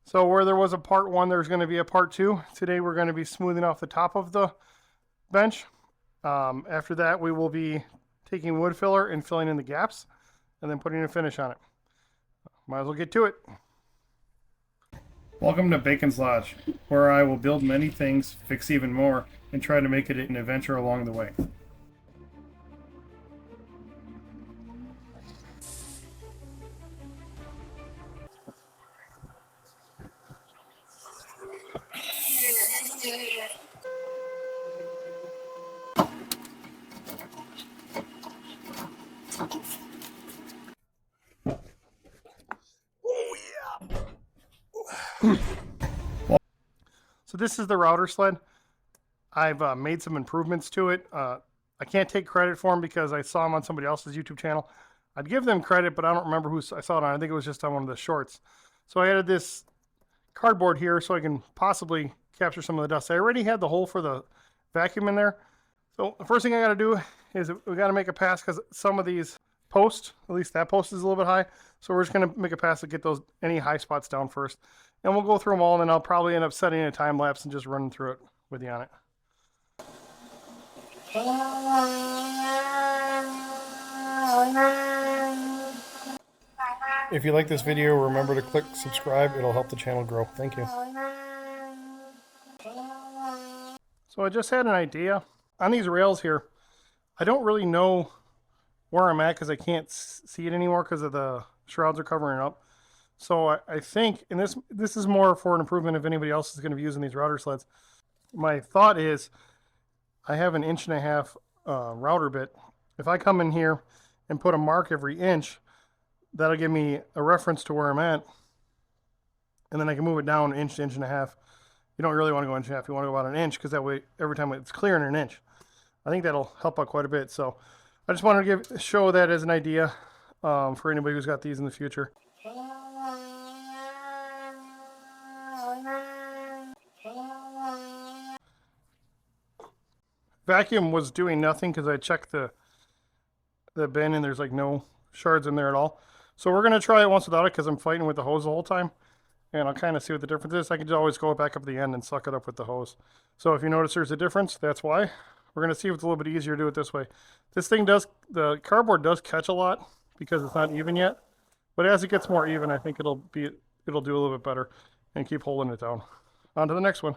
So where there was a part 1, there's going to be a part 2. Today we're going to be smoothing off the top of the bench. After that, we will be taking wood filler and filling in the gaps and then putting a finish on it. Might as well get to it. Welcome to Bacon's Lodge, where I will build many things, fix even more, and try to make it an adventure along the way. So this is the router sled. I've made some improvements to it. I can't take credit for them because I saw them on somebody else's YouTube channel. I'd give them credit, but I don't remember who I saw it on. I think it was just on one of the shorts. So I added this cardboard here so I can possibly capture some of the dust. I already had the hole for the vacuum in there. So the first thing I got to do is we got to make a pass because some of these posts, at least that post is a little bit high. So we're just going to make a pass to get those any high spots down first. And we'll go through them all, and then I'll probably end up setting a time lapse and just running through it with you on it. If you like this video, remember to click subscribe. It'll help the channel grow. Thank you. So I just had an idea. On these rails here, I don't really know where I'm at because I can't see it anymore because of the shrouds are covering it up. So I think, and this is more for an improvement if anybody else is going to be using these router sleds. My thought is I have an 1.5 inch router bit. If I come in here and put a mark every inch, that'll give me a reference to where I'm at. And then I can move it down 1 inch to 1.5 inches. You don't really want to go 1.5 inches. You want to go about 1 inch because that way every time it's clearing 1 inch. I think that'll help out quite a bit. So I just wanted to show that as an idea for anybody who's got these in the future. Vacuum was doing nothing because I checked the bin and there's like no shards in there at all. So we're going to try it once without it because I'm fighting with the hose the whole time. And I'll kind of see what the difference is. I can just always go back up at the end and suck it up with the hose. So if you notice there's a difference, that's why. We're going to see if it's a little bit easier to do it this way. This thing does, the cardboard does catch a lot because it's not even yet. But as it gets more even, I think it'll do a little bit better and keep holding it down. On to the next one.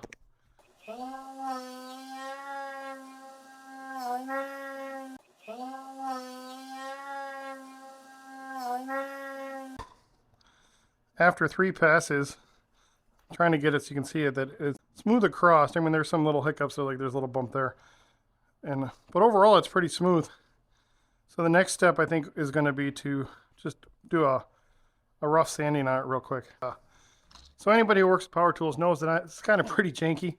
After 3 passes, I'm trying to get it so you can see it, that it's smooth across. I mean, there's some little hiccups, so like there's a little bump there. But overall, it's pretty smooth. So the next step, I think, is going to be to just do a rough sanding on it real quick. So anybody who works with power tools knows that it's kind of pretty janky.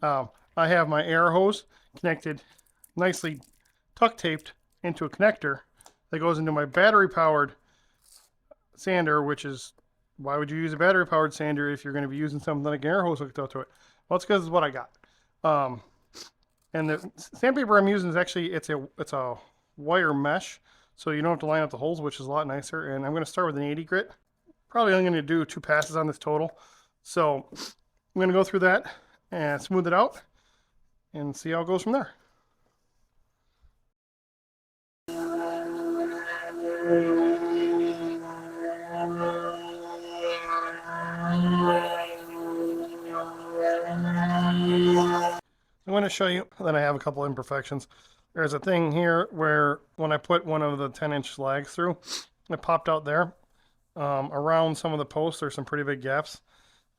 I have my air hose connected, nicely tuck taped into a connector that goes into my battery-powered sander, which is, why would you use a battery-powered sander if you're going to be using something like an air hose hooked up to it? Well, it's because it's what I got. And the sandpaper I'm using is actually, it's a wire mesh, so you don't have to line up the holes, which is a lot nicer. And I'm going to start with an 80 grit. Probably only going to do 2 passes on this total. So I'm going to go through that and smooth it out and see how it goes from there. I'm going to show you that I have a couple imperfections. There's a thing here where when I put one of the 10-inch slags through, it popped out there. Around some of the posts, there's some pretty big gaps.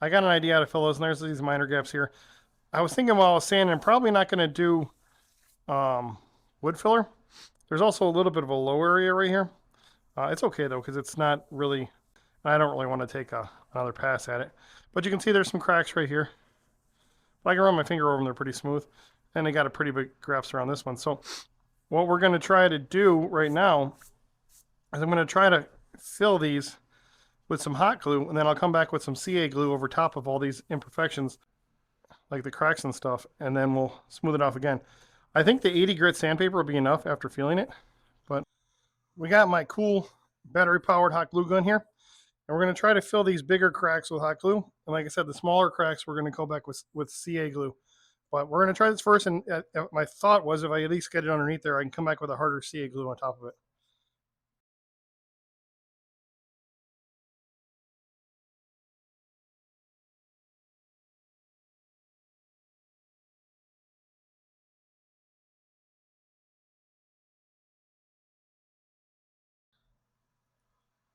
I got an idea how to fill those, and there's these minor gaps here. I was thinking while I was sanding, I'm probably not going to do wood filler. There's also a little bit of a low area right here. It's okay though, because it's not really, I don't really want to take another pass at it. But you can see there's some cracks right here. But I can run my finger over them, they're pretty smooth. And they got a pretty big gaps around this one. So what we're going to try to do right now is I'm going to try to fill these with some hot glue, and then I'll come back with some CA glue over top of all these imperfections, like the cracks and stuff, and then we'll smooth it off again. I think the 80 grit sandpaper will be enough after feeling it, but we got my cool battery powered hot glue gun here, And we're going to try to fill these bigger cracks with hot glue. And like I said, the smaller cracks, we're going to go back with CA glue. But we're going to try this first. And my thought was if I at least get it underneath there, I can come back with a harder CA glue on top of it.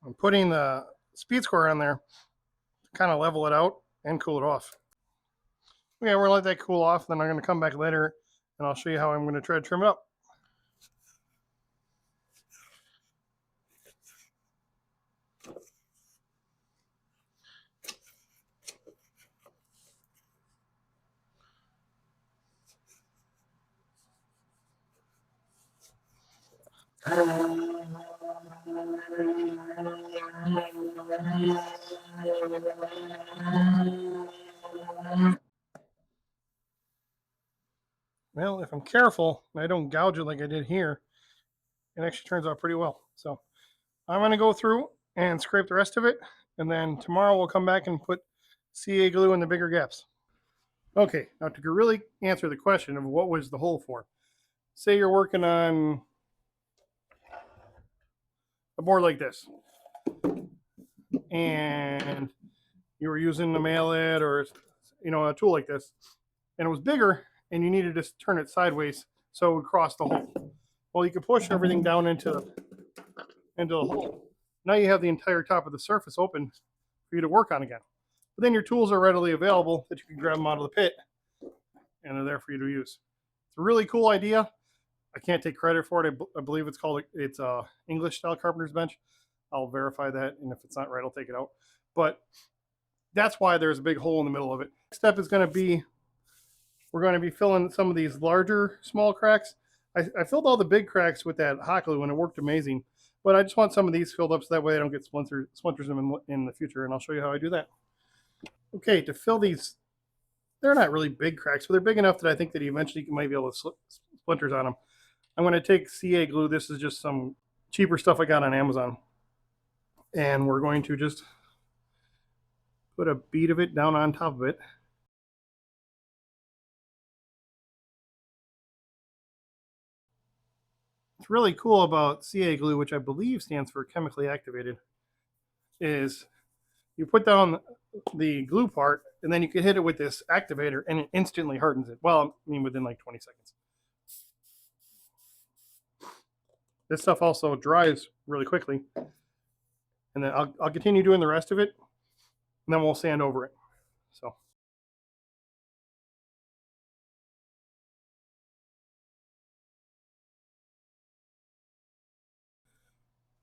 I'm putting the speed square on there to kind of level it out and cool it off. Okay, we're going to let that cool off. Then I'm going to come back later and I'll show you how I'm going to try to trim it up. Well, if I'm careful and I don't gouge it like I did here, it actually turns out pretty well. So I'm going to go through and scrape the rest of it. And then tomorrow we'll come back and put CA glue in the bigger gaps. Okay, now to really answer the question of what was the hole for, say you're working on a board like this and you were using a mallet or a tool like this and it was bigger and you needed to turn it sideways so it would cross the hole. Well, you could push everything down into the hole. Now you have the entire top of the surface open for you to work on again. But then your tools are readily available that you can grab them out of the pit and they're there for you to use. It's a really cool idea. I can't take credit for it. I believe it's English style carpenter's bench. I'll verify that, and if it's not right, I'll take it out. But that's why there's a big hole in the middle of it. Next step is going to be, we're going to be filling some of these larger small cracks. I filled all the big cracks with that hot glue and it worked amazing. But I just want some of these filled up so that way I don't get splinters them in the future, and I'll show you how I do that. Okay, to fill these, they're not really big cracks, but they're big enough that I think that eventually you might be able to splinters on them. I'm going to take CA glue. This is just some cheaper stuff I got on Amazon. And we're going to just put a bead of it down on top of it. What's really cool about CA glue, which I believe stands for chemically activated, is you put down the glue part and then you can hit it with this activator and it instantly hardens it. Well, I mean within like 20 seconds. This stuff also dries really quickly. And then I'll continue doing the rest of it and then we'll sand over it. So.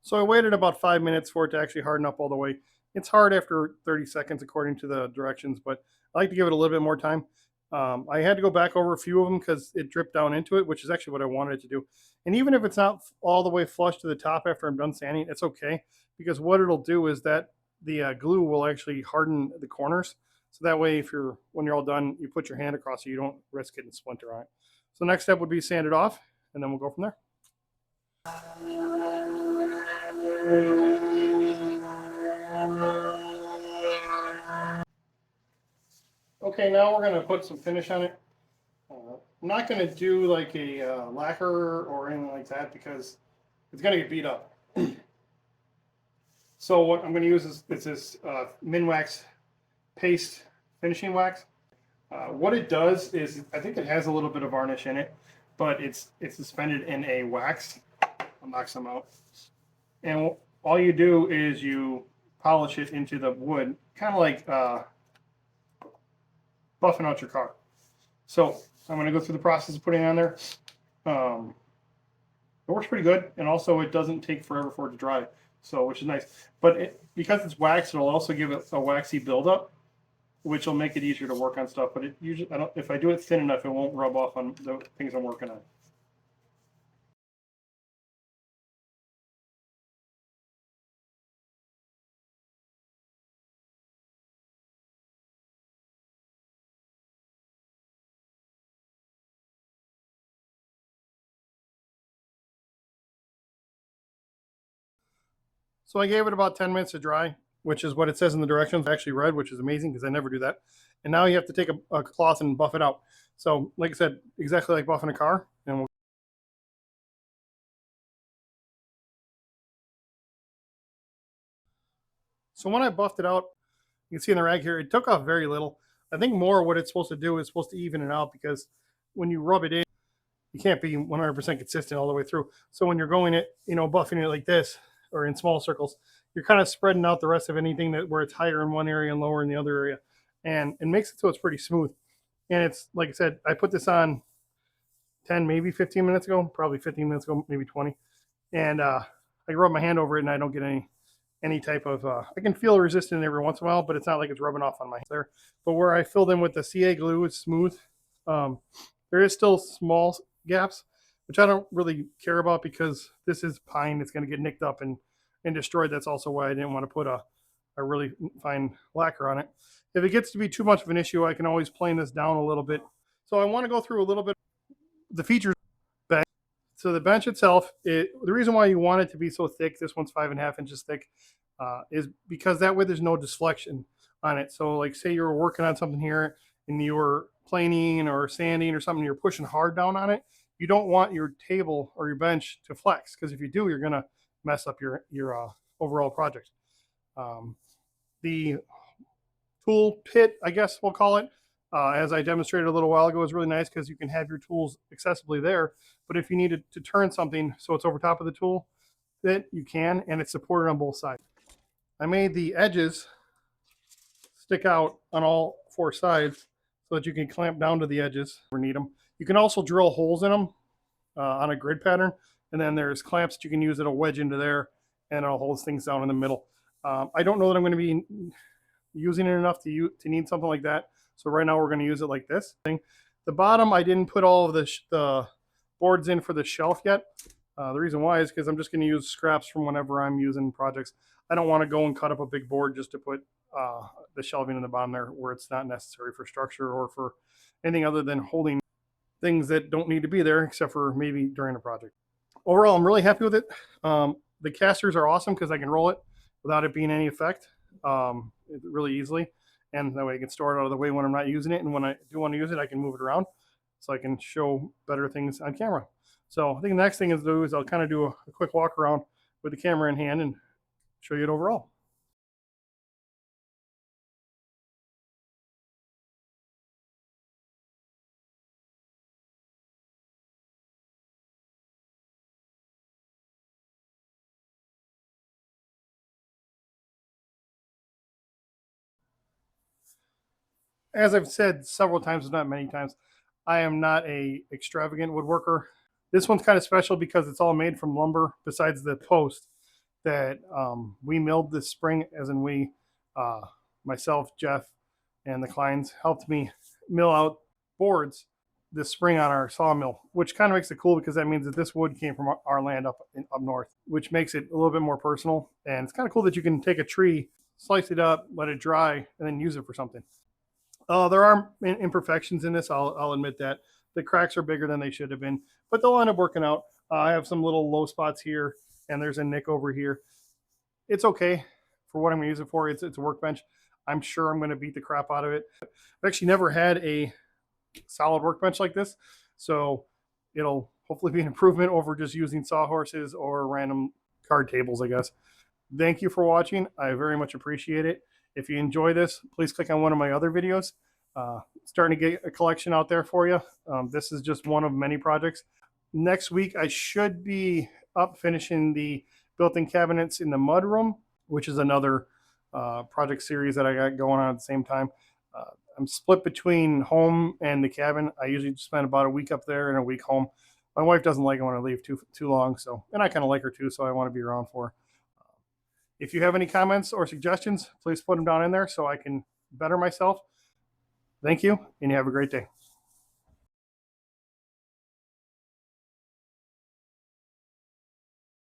So I waited about 5 minutes for it to actually harden up all the way. It's hard after 30 seconds according to the directions, but I like to give it a little bit more time. I had to go back over a few of them because it dripped down into it, which is actually what I wanted it to do. And even if it's not all the way flush to the top after I'm done sanding, it's okay because what it'll do is that the glue will actually harden the corners. So that way, when you're all done, you put your hand across it, you don't risk getting splinter on it. So the next step would be sand it off, and then we'll go from there. Okay, now we're going to put some finish on it. I'm not going to do like a lacquer or anything like that because it's going to get beat up. So what I'm going to use is this Minwax paste finishing wax. What it does is, I think it has a little bit of varnish in it, but it's suspended in a wax. I'll knock some out. And all you do is you polish it into the wood, kind of like buffing out your car. So I'm going to go through the process of putting it on there. It works pretty good, and also it doesn't take forever for it to dry, so which is nice. But because it's wax, it'll also give it a waxy buildup, which will make it easier to work on stuff. But it usually, if I do it thin enough, it won't rub off on the things I'm working on. So I gave it about 10 minutes to dry. which is what it says in the directions. I actually read, which is amazing because I never do that. And now you have to take a cloth and buff it out. So, like I said, exactly like buffing a car. And so when I buffed it out, you can see in the rag here, it took off very little. I think more what it's supposed to do is supposed to even it out because when you rub it in, you can't be 100% consistent all the way through. So when you're going it, buffing it like this or in small circles, you're kind of spreading out the rest of anything that where it's higher in one area and lower in the other area, and it makes it so it's pretty smooth. And it's like I said, I put this on 10, maybe 15 minutes ago, probably 15 minutes ago, maybe 20, and I rub my hand over it and I don't get any type of I can feel resistance every once in a while, but it's not like it's rubbing off on my hands there. But where I filled in with the CA glue, it's smooth. There is still small gaps, which I don't really care about because this is pine. It's going to get nicked up and destroyed. That's also why I didn't want to put a really fine lacquer on it. If it gets to be too much of an issue, I can always plane this down a little bit. So I want to go through a little bit the features. So the bench itself, the reason why you want it to be so thick, this one's 5.5 inches thick, is because that way there's no deflection on it. So like say you were working on something here and you were planing or sanding or something, you're pushing hard down on it, you don't want your table or your bench to flex, because if you do, you're going to mess up your overall project. The tool pit, I guess we'll call it, as I demonstrated a little while ago, is really nice because you can have your tools accessibly there. But if you needed to turn something so it's over top of the tool, that you can, and it's supported on both sides. I made the edges stick out on all 4 sides so that you can clamp down to the edges if you need them. You can also drill holes in them on a grid pattern, and then there's clamps that you can use that'll wedge into there, and it'll hold things down in the middle. I don't know that I'm going to be using it enough to need something like that. So right now we're going to use it like this. The bottom, I didn't put all of the boards in for the shelf yet. The reason why is because I'm just going to use scraps from whenever I'm using projects. I don't want to go and cut up a big board just to put the shelving in the bottom there where it's not necessary for structure or for anything other than holding things that don't need to be there except for maybe during a project. Overall, I'm really happy with it. The casters are awesome because I can roll it without it being any effect really easily. And that way I can store it out of the way when I'm not using it. And when I do want to use it, I can move it around so I can show better things on camera. So I think the next thing is do is I'll kind of do a quick walk around with the camera in hand and show you it overall. As I've said several times, not many times, I am not a extravagant woodworker. This one's kind of special because it's all made from lumber besides the post that we milled this spring, as in we, myself, Jeff, and the Kleins helped me mill out boards this spring on our sawmill, which kind of makes it cool because that means that this wood came from our land up north, which makes it a little bit more personal. And it's kind of cool that you can take a tree, slice it up, let it dry, and then use it for something. There are imperfections in this, I'll admit that. The cracks are bigger than they should have been, but they'll end up working out. I have some little low spots here, and there's a nick over here. It's okay for what I'm going to use it for. It's a workbench. I'm sure I'm going to beat the crap out of it. I've actually never had a solid workbench like this, so it'll hopefully be an improvement over just using sawhorses or random card tables, I guess. Thank you for watching. I very much appreciate it. If you enjoy this, please click on one of my other videos. Starting to get a collection out there for you. This is just one of many projects. Next week, I should be up finishing the built-in cabinets in the mud room, which is another project series that I got going on at the same time. I'm split between home and the cabin. I usually spend about a week up there and a week home. My wife doesn't like it when I leave too long, and I kind of like her too, so I want to be around for her. If you have any comments or suggestions, please put them down in there so I can better myself. Thank you, and you have a great day.